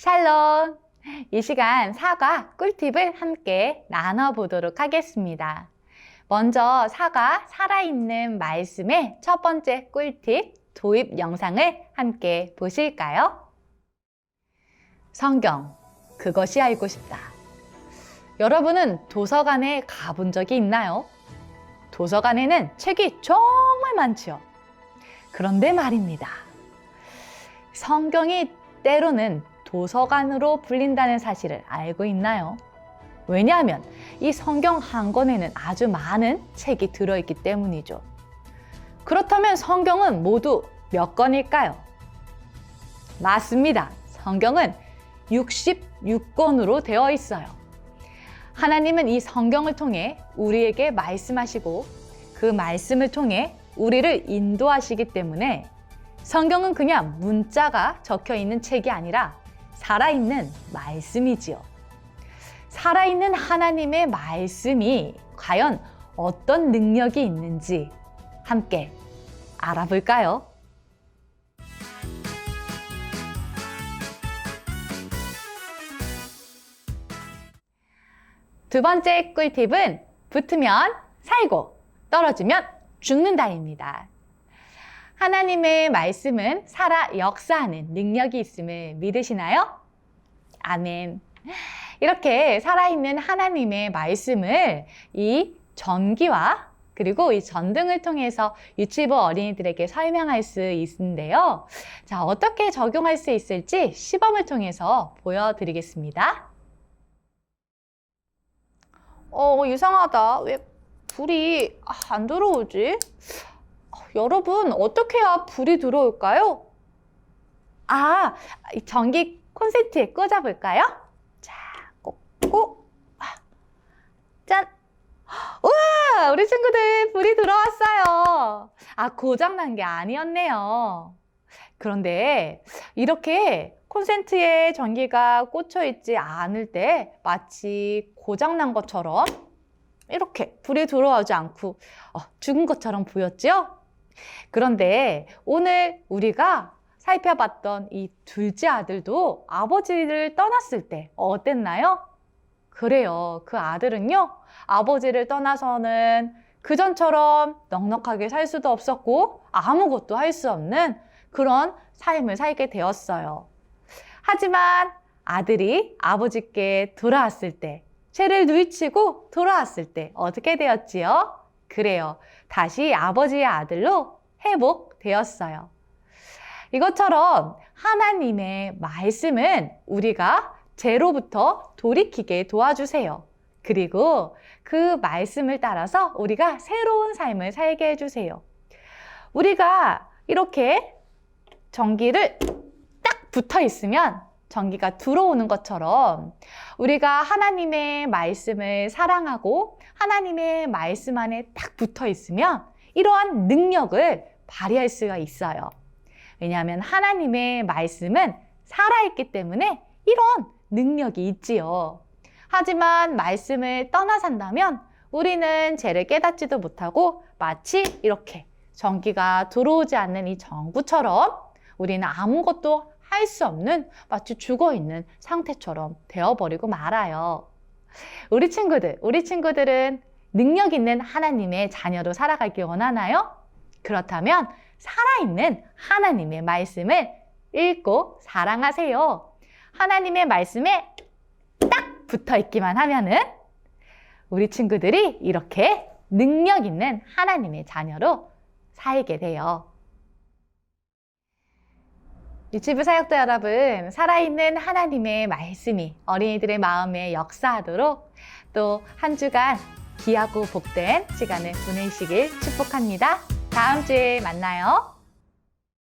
샬롬! 이 시간 사과 꿀팁을 함께 나눠보도록 하겠습니다. 먼저 사과 살아있는 말씀의 첫 번째 꿀팁 도입 영상을 함께 보실까요? 성경, 그것이 알고 싶다. 여러분은 도서관에 가본 적이 있나요? 도서관에는 책이 정말 많지요. 그런데 말입니다. 성경이 때로는 도서관으로 불린다는 사실을 알고 있나요? 왜냐하면 이 성경 한 권에는 아주 많은 책이 들어있기 때문이죠. 그렇다면 성경은 모두 몇 권일까요? 맞습니다. 성경은 66권으로 되어 있어요. 하나님은 이 성경을 통해 우리에게 말씀하시고 그 말씀을 통해 우리를 인도하시기 때문에 성경은 그냥 문자가 적혀 있는 책이 아니라 살아있는 말씀이지요. 살아있는 하나님의 말씀이 과연 어떤 능력이 있는지 함께 알아볼까요? 두 번째 꿀팁은 붙으면 살고 떨어지면 죽는다입니다. 하나님의 말씀은 살아 역사하는 능력이 있음을 믿으시나요? 아멘. 이렇게 살아있는 하나님의 말씀을 이 전기와 그리고 이 전등을 통해서 유치부 어린이들에게 설명할 수 있는데요. 자, 어떻게 적용할 수 있을지 시범을 통해서 보여드리겠습니다. 이상하다. 왜 불이 안 들어오지? 여러분, 어떻게 해야 불이 들어올까요? 이 전기 콘센트에 꽂아볼까요? 자, 꽂고, 짠! 우와! 우리 친구들 불이 들어왔어요. 고장난 게 아니었네요. 그런데 이렇게 콘센트에 전기가 꽂혀 있지 않을 때 마치 고장난 것처럼 이렇게 불이 들어오지 않고 죽은 것처럼 보였죠? 그런데 오늘 우리가 살펴봤던 이 둘째 아들도 아버지를 떠났을 때 어땠나요? 그래요. 그 아들은요, 아버지를 떠나서는 그전처럼 넉넉하게 살 수도 없었고 아무것도 할 수 없는 그런 삶을 살게 되었어요. 하지만 아들이 아버지께 돌아왔을 때, 죄를 누이치고 돌아왔을 때 어떻게 되었지요? 그래요. 다시 아버지의 아들로 회복되었어요. 이것처럼 하나님의 말씀은 우리가 죄로부터 돌이키게 도와주세요. 그리고 그 말씀을 따라서 우리가 새로운 삶을 살게 해주세요. 우리가 이렇게 전기를 딱 붙어 있으면 전기가 들어오는 것처럼 우리가 하나님의 말씀을 사랑하고 하나님의 말씀 안에 딱 붙어 있으면 이러한 능력을 발휘할 수가 있어요. 왜냐하면 하나님의 말씀은 살아있기 때문에 이런 능력이 있지요. 하지만 말씀을 떠나 산다면 우리는 죄를 깨닫지도 못하고 마치 이렇게 전기가 들어오지 않는 이 전구처럼 우리는 아무것도 할 수 없는 마치 죽어있는 상태처럼 되어버리고 말아요. 우리 친구들은 능력 있는 하나님의 자녀로 살아가길 원하나요? 그렇다면 살아있는 하나님의 말씀을 읽고 사랑하세요. 하나님의 말씀에 딱 붙어 있기만 하면은 우리 친구들이 이렇게 능력 있는 하나님의 자녀로 살게 돼요. 유치부 사역자 여러분, 살아있는 하나님의 말씀이 어린이들의 마음에 역사하도록 또 한 주간 귀하고 복된 시간을 보내시길 축복합니다. 다음 주에 만나요.